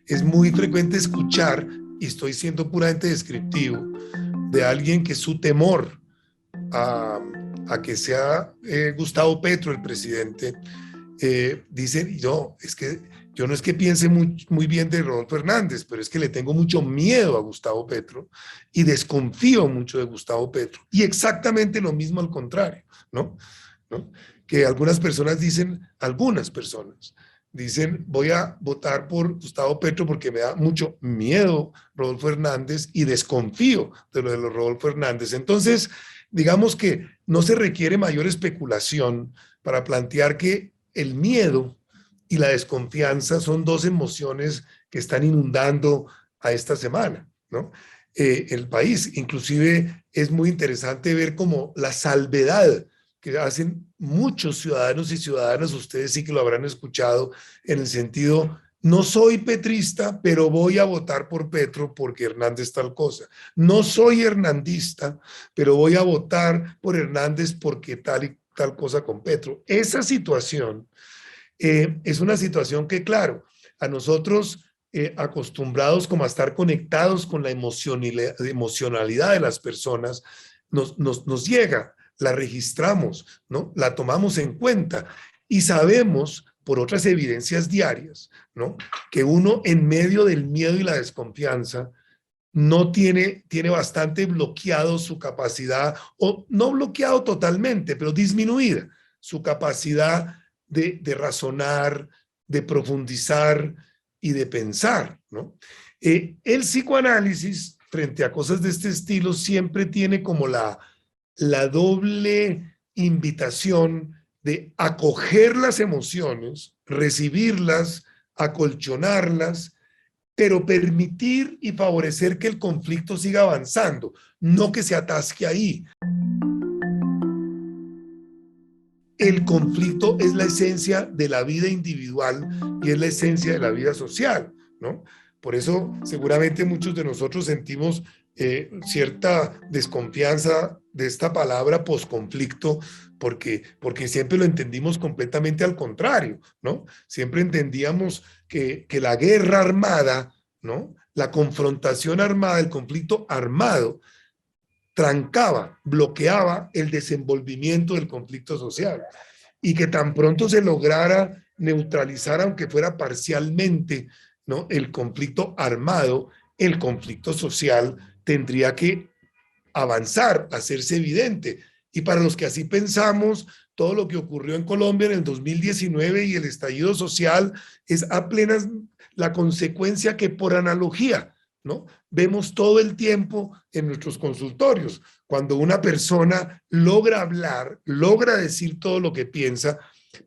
es muy frecuente escuchar, y estoy siendo puramente descriptivo, de alguien que su temor a, a que sea Gustavo Petro el presidente, dicen, no, es que yo no es que piense muy bien de Rodolfo Hernández, pero es que le tengo mucho miedo a Gustavo Petro y desconfío mucho de Gustavo Petro. Y exactamente lo mismo al contrario, ¿no? ¿No? Que algunas personas dicen, voy a votar por Gustavo Petro porque me da mucho miedo Rodolfo Hernández y desconfío de lo de los Rodolfo Hernández. Entonces, digamos que no se requiere mayor especulación para plantear que el miedo y la desconfianza son dos emociones que están inundando a esta semana, ¿no? El país. Inclusive es muy interesante ver cómo la salvedad que hacen muchos ciudadanos y ciudadanas, ustedes sí que lo habrán escuchado, en el sentido, no soy petrista, pero voy a votar por Petro porque Hernández tal cosa. No soy hernandista, pero voy a votar por Hernández porque tal y tal cosa con Petro. Esa situación es una situación que, claro, a nosotros acostumbrados como a estar conectados con la emocionalidad de las personas, nos llega, la registramos, ¿no? La tomamos en cuenta y sabemos por otras evidencias diarias, ¿no? Que uno en medio del miedo y la desconfianza no tiene bastante bloqueado su capacidad, o no bloqueado totalmente, pero disminuida su capacidad de razonar, de profundizar y de pensar, ¿no? El psicoanálisis, frente a cosas de este estilo, siempre tiene como la doble invitación de acoger las emociones, recibirlas, acolchonarlas, pero permitir y favorecer que el conflicto siga avanzando, no que se atasque ahí. El conflicto es la esencia de la vida individual y es la esencia de la vida social, ¿no? Por eso seguramente muchos de nosotros sentimos cierta desconfianza de esta palabra posconflicto, porque siempre lo entendimos completamente al contrario, ¿no? Siempre entendíamos que la guerra armada, ¿no? La confrontación armada, el conflicto armado, trancaba, bloqueaba el desenvolvimiento del conflicto social y que tan pronto se lograra neutralizar, aunque fuera parcialmente, ¿no? El conflicto armado, el conflicto social tendría que avanzar, hacerse evidente. Y para los que así pensamos, todo lo que ocurrió en Colombia en el 2019 y el estallido social es apenas la consecuencia que por analogía, ¿no? Vemos todo el tiempo en nuestros consultorios. Cuando una persona logra hablar, logra decir todo lo que piensa,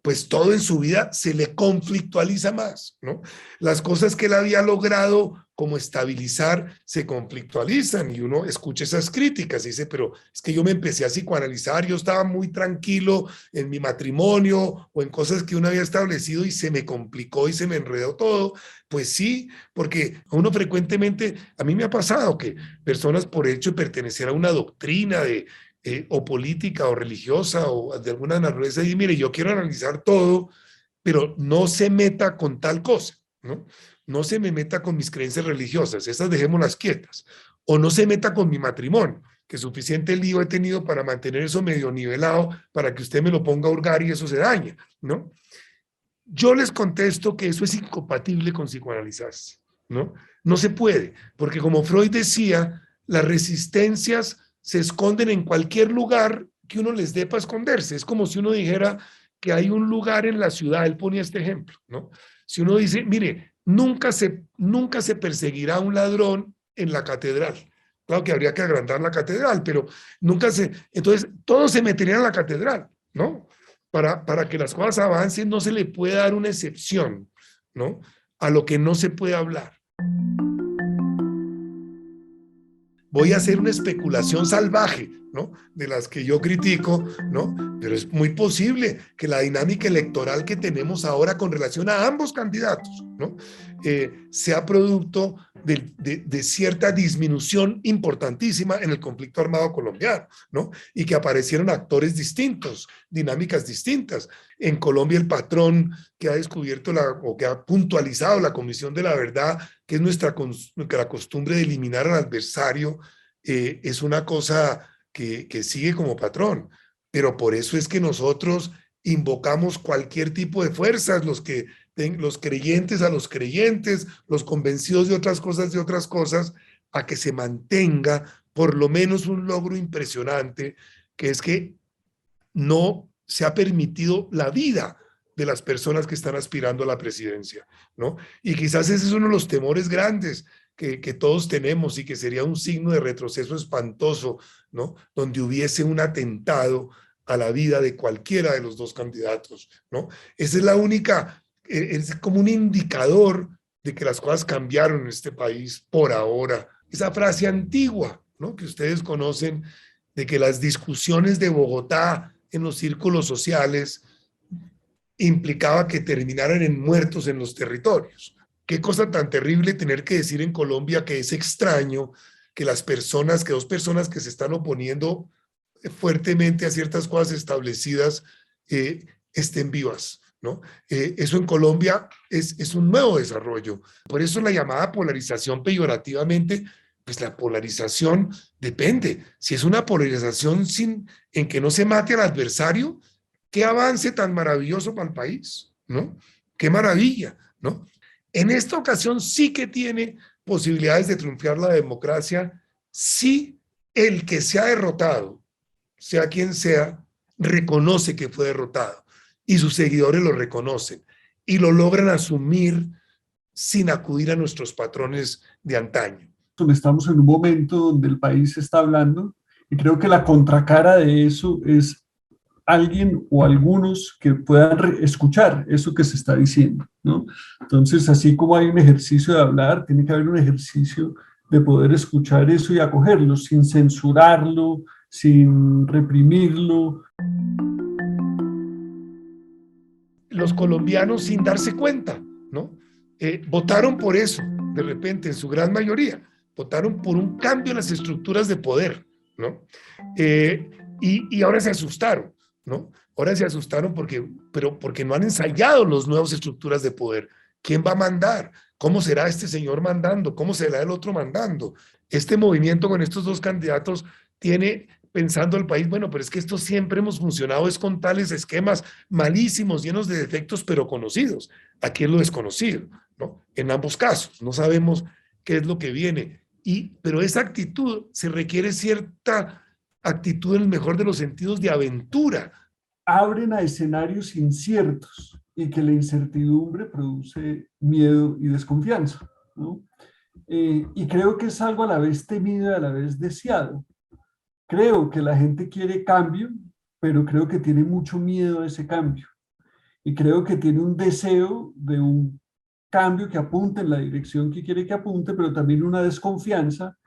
pues todo en su vida se le conflictualiza más, ¿no? Las cosas que él había logrado como estabilizar se conflictualizan y uno escucha esas críticas y dice, pero es que yo me empecé a psicoanalizar, yo estaba muy tranquilo en mi matrimonio o en cosas que uno había establecido y se me complicó y se me enredó todo. Pues sí, porque a uno frecuentemente, a mí me ha pasado que personas por hecho de pertenecer a una doctrina o política o religiosa o de alguna naturaleza, y mire, yo quiero analizar todo, pero no se meta con tal cosa, ¿no? No se me meta con mis creencias religiosas, esas dejémoslas quietas. O no se meta con mi matrimonio, que suficiente lío he tenido para mantener eso medio nivelado para que usted me lo ponga a hurgar y eso se daña, ¿no? Yo les contesto que eso es incompatible con psicoanalizarse, ¿no? No se puede, porque como Freud decía, las resistencias se esconden en cualquier lugar que uno les dé para esconderse. Es como si uno dijera que hay un lugar en la ciudad, él ponía este ejemplo, ¿no? Si uno dice, mire, nunca se perseguirá a un ladrón en la catedral. Claro que habría que agrandar la catedral, pero nunca se... Entonces, todos se meterían en la catedral, ¿no? Para que las cosas avancen no se le puede dar una excepción, ¿no? A lo que no se puede hablar. Voy a hacer una especulación salvaje, ¿no? De las que yo critico, ¿no? Pero es muy posible que la dinámica electoral que tenemos ahora con relación a ambos candidatos, ¿no? Sea producto de cierta disminución importantísima en el conflicto armado colombiano, ¿no? Y que aparecieron actores distintos, dinámicas distintas. En Colombia el patrón que ha descubierto o que ha puntualizado la Comisión de la Verdad, que es nuestra costumbre de eliminar al adversario, es una cosa que sigue como patrón. Pero por eso es que nosotros invocamos cualquier tipo de fuerzas, los creyentes a los creyentes, los convencidos de otras cosas, a que se mantenga por lo menos un logro impresionante, que es que no se ha permitido la vida de las personas que están aspirando a la presidencia, ¿no? Y quizás ese es uno de los temores grandes que todos tenemos y que sería un signo de retroceso espantoso, ¿no? Donde hubiese un atentado a la vida de cualquiera de los dos candidatos, ¿no? Esa es la única, es como un indicador de que las cosas cambiaron en este país por ahora. Esa frase antigua, ¿no? Que ustedes conocen, de que las discusiones de Bogotá en los círculos sociales implicaba que terminaran en muertos en los territorios. Qué cosa tan terrible tener que decir en Colombia que es extraño que dos personas que se están oponiendo fuertemente a ciertas cosas establecidas estén vivas, ¿no? Eso en Colombia es un nuevo desarrollo. Por eso la llamada polarización peyorativamente, pues la polarización depende. Si es una polarización en que no se mate al adversario, qué avance tan maravilloso para el país, ¿no? Qué maravilla, ¿no? En esta ocasión sí que tiene posibilidades de triunfar la democracia si el que se ha derrotado, sea quien sea, reconoce que fue derrotado y sus seguidores lo reconocen y lo logran asumir sin acudir a nuestros patrones de antaño. Estamos en un momento donde el país está hablando y creo que la contracara de eso es alguien o algunos que puedan escuchar eso que se está diciendo, ¿no? Entonces, así como hay un ejercicio de hablar, tiene que haber un ejercicio de poder escuchar eso y acogerlo sin censurarlo, sin reprimirlo. Los colombianos, sin darse cuenta, ¿no? Votaron por eso, de repente, en su gran mayoría, votaron por un cambio en las estructuras de poder, ¿no? Y ahora se asustaron, ¿no? Ahora se asustaron porque no han ensayado las nuevas estructuras de poder. ¿Quién va a mandar? ¿Cómo será este señor mandando? ¿Cómo será el otro mandando? Este movimiento con estos dos candidatos tiene pensando el país, bueno, pero es que esto siempre hemos funcionado es con tales esquemas malísimos, llenos de defectos, pero conocidos. Aquí es lo desconocido, ¿no? En ambos casos, no sabemos qué es lo que viene. Pero esa actitud se requiere cierta actitud en el mejor de los sentidos de aventura. Abren a escenarios inciertos y que la incertidumbre produce miedo y desconfianza, ¿no? Y creo que es algo a la vez temido y a la vez deseado. Creo que la gente quiere cambio, pero creo que tiene mucho miedo a ese cambio. Y creo que tiene un deseo de un cambio que apunte en la dirección que quiere que apunte, pero también una desconfianza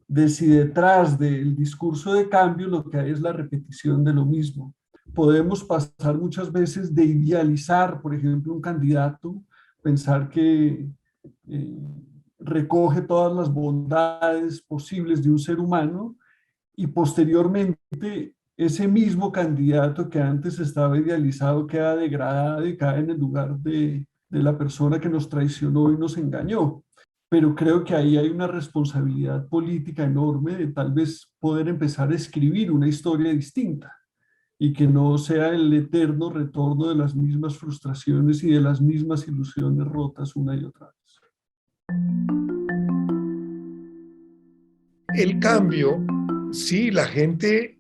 de si detrás del discurso de cambio lo que hay es la repetición de lo mismo. Podemos pasar muchas veces de idealizar, por ejemplo, un candidato, pensar que recoge todas las bondades posibles de un ser humano y posteriormente ese mismo candidato que antes estaba idealizado queda degradado y cae en el lugar de la persona que nos traicionó y nos engañó. Pero creo que ahí hay una responsabilidad política enorme de tal vez poder empezar a escribir una historia distinta y que no sea el eterno retorno de las mismas frustraciones y de las mismas ilusiones rotas una y otra vez. El cambio, sí, la gente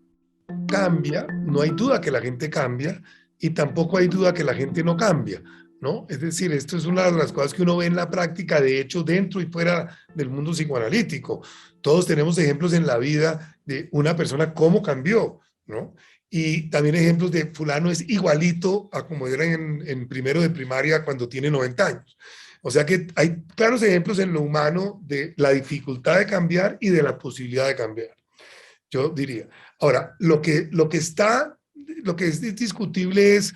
cambia, no hay duda que la gente cambia y tampoco hay duda que la gente no cambia, ¿no? Es decir, esto es una de las cosas que uno ve en la práctica, de hecho, dentro y fuera del mundo psicoanalítico. Todos tenemos ejemplos en la vida de una persona cómo cambió, ¿no? Y también ejemplos de fulano es igualito a como era en primero de primaria cuando tiene 90 años. O sea que hay claros ejemplos en lo humano de la dificultad de cambiar y de la posibilidad de cambiar, yo diría. Ahora, lo que es discutible es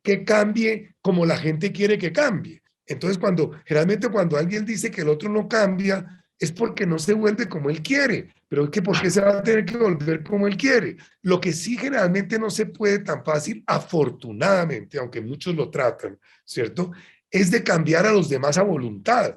que cambie como la gente quiere que cambie. Entonces, generalmente cuando alguien dice que el otro no cambia, es porque no se vuelve como él quiere, pero es que ¿por qué se va a tener que volver como él quiere? Lo que sí generalmente no se puede tan fácil, afortunadamente, aunque muchos lo tratan, ¿cierto? Es de cambiar a los demás a voluntad.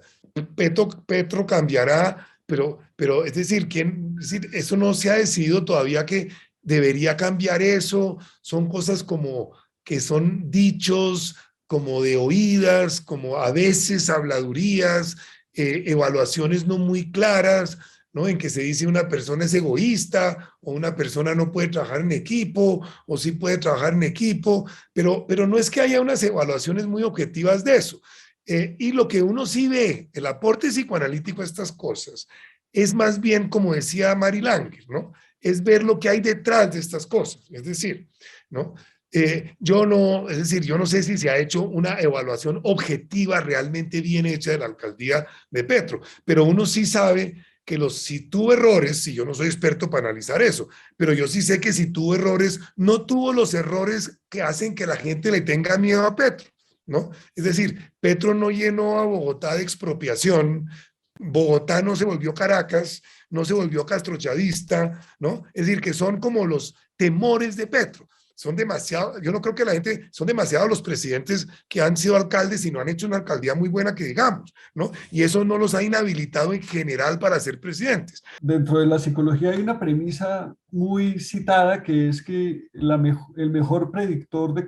Petro cambiará, pero es decir, es decir, eso no se ha decidido todavía que debería cambiar eso, son cosas como que son dichos, como de oídas, como a veces habladurías, evaluaciones no muy claras, ¿no? En que se dice una persona es egoísta o una persona no puede trabajar en equipo o sí puede trabajar en equipo, pero no es que haya unas evaluaciones muy objetivas de eso. Y lo que uno sí ve, el aporte psicoanalítico a estas cosas, es más bien, como decía Mary Langer, ¿no? Es ver lo que hay detrás de estas cosas. Es decir, ¿no? Es decir, yo no sé si se ha hecho una evaluación objetiva realmente bien hecha de la alcaldía de Petro, pero uno sí sabe que si tuvo errores, si yo no soy experto para analizar eso, pero yo sí sé que si tuvo errores, no tuvo los errores que hacen que la gente le tenga miedo a Petro, ¿no? Es decir, Petro no llenó a Bogotá de expropiación, Bogotá no se volvió Caracas, no se volvió castrochavista, ¿no? Es decir, que son como los temores de Petro. Son demasiado, yo no creo que la gente, son demasiados los presidentes que han sido alcaldes y no han hecho una alcaldía muy buena que digamos, ¿no? Y eso no los ha inhabilitado en general para ser presidentes. Dentro de la psicología hay una premisa muy citada que es que el mejor predictor de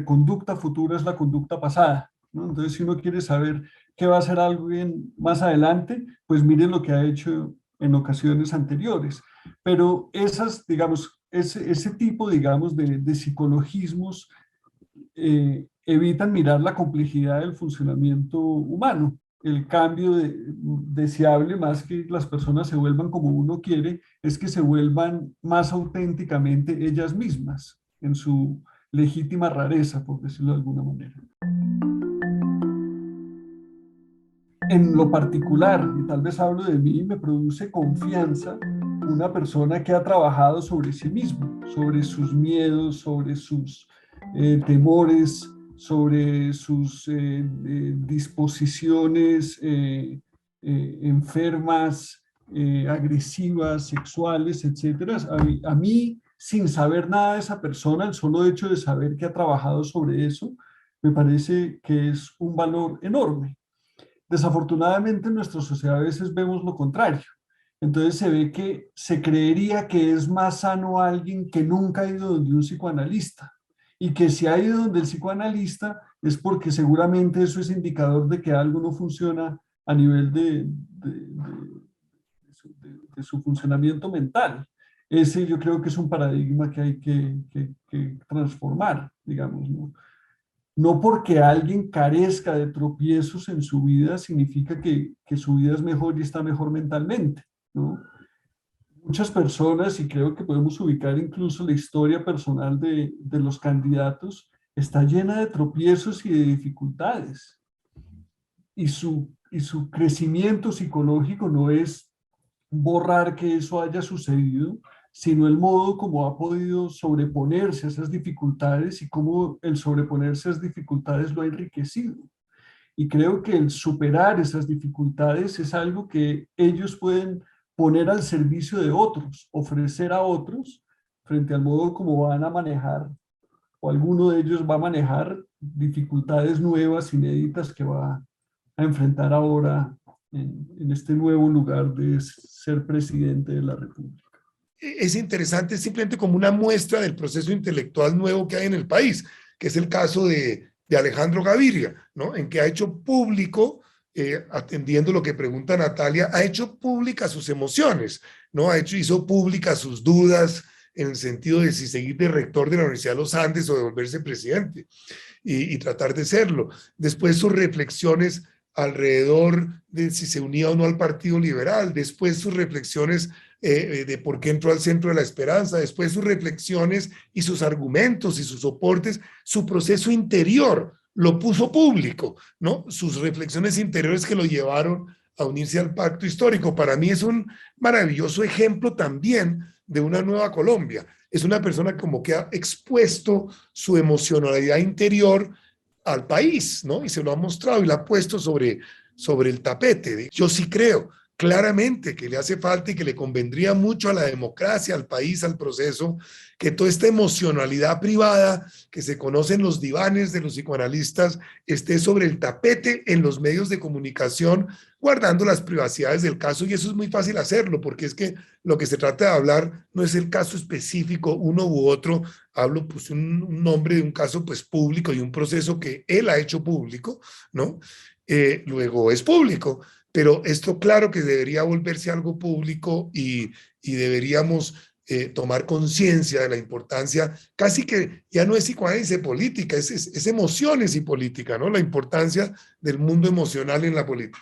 conducta futura es la conducta pasada, ¿no? Entonces, si uno quiere saber qué va a hacer alguien más adelante, pues miren lo que ha hecho en ocasiones anteriores. Pero esas, digamos, ese tipo, digamos, de psicologismos evitan mirar la complejidad del funcionamiento humano. El cambio deseable, más que las personas se vuelvan como uno quiere, es que se vuelvan más auténticamente ellas mismas, en su legítima rareza, por decirlo de alguna manera. En lo particular, y tal vez hablo de mí, me produce confianza una persona que ha trabajado sobre sí mismo, sobre sus miedos, sobre sus temores, sobre sus disposiciones enfermas, agresivas, sexuales, etcétera. A mí, sin saber nada de esa persona, el solo hecho de saber que ha trabajado sobre eso, me parece que es un valor enorme. Desafortunadamente en nuestra sociedad a veces vemos lo contrario. Entonces se ve que se creería que es más sano alguien que nunca ha ido donde un psicoanalista y que si ha ido donde el psicoanalista es porque seguramente eso es indicador de que algo no funciona a nivel de su funcionamiento mental. Ese yo creo que es un paradigma que hay que transformar, digamos, ¿no? No porque alguien carezca de tropiezos en su vida significa que su vida es mejor y está mejor mentalmente, ¿no? Muchas personas, y creo que podemos ubicar incluso la historia personal de los candidatos, está llena de tropiezos y de dificultades. Y su crecimiento psicológico no es borrar que eso haya sucedido, sino el modo como ha podido sobreponerse a esas dificultades y cómo el sobreponerse a esas dificultades lo ha enriquecido. Y creo que el superar esas dificultades es algo que ellos pueden poner al servicio de otros, ofrecer a otros frente al modo como van a manejar, o alguno de ellos va a manejar dificultades nuevas, inéditas que va a enfrentar ahora en este nuevo lugar de ser presidente de la República. Es interesante simplemente como una muestra del proceso intelectual nuevo que hay en el país, que es el caso de Alejandro Gaviria, ¿no? En que ha hecho público, atendiendo lo que pregunta Natalia, ha hecho públicas sus emociones, ¿no? Hizo públicas sus dudas en el sentido de si seguir de rector de la Universidad de los Andes o de volverse presidente y tratar de serlo. Después sus reflexiones alrededor de si se unía o no al Partido Liberal, después sus reflexiones de por qué entró al Centro de la Esperanza, después sus reflexiones y sus argumentos y sus soportes, su proceso interior lo puso público, ¿no? Sus reflexiones interiores que lo llevaron a unirse al pacto histórico. Para mí es un maravilloso ejemplo también de una nueva Colombia. Es una persona como que ha expuesto su emocionalidad interior al país, ¿no? Y se lo ha mostrado y lo ha puesto sobre el tapete. Yo sí creo claramente que le hace falta y que le convendría mucho a la democracia, al país, al proceso, que toda esta emocionalidad privada que se conoce en los divanes de los psicoanalistas esté sobre el tapete en los medios de comunicación, guardando las privacidades del caso. Y eso es muy fácil hacerlo, porque es que lo que se trata de hablar no es el caso específico, uno u otro. Hablo pues un nombre de un caso pues público y un proceso que él ha hecho público, ¿no? Luego es público. Pero esto claro que debería volverse algo público y deberíamos tomar conciencia de la importancia, casi que ya no es psicoanálisis política, es emociones y política, ¿no? La importancia del mundo emocional en la política.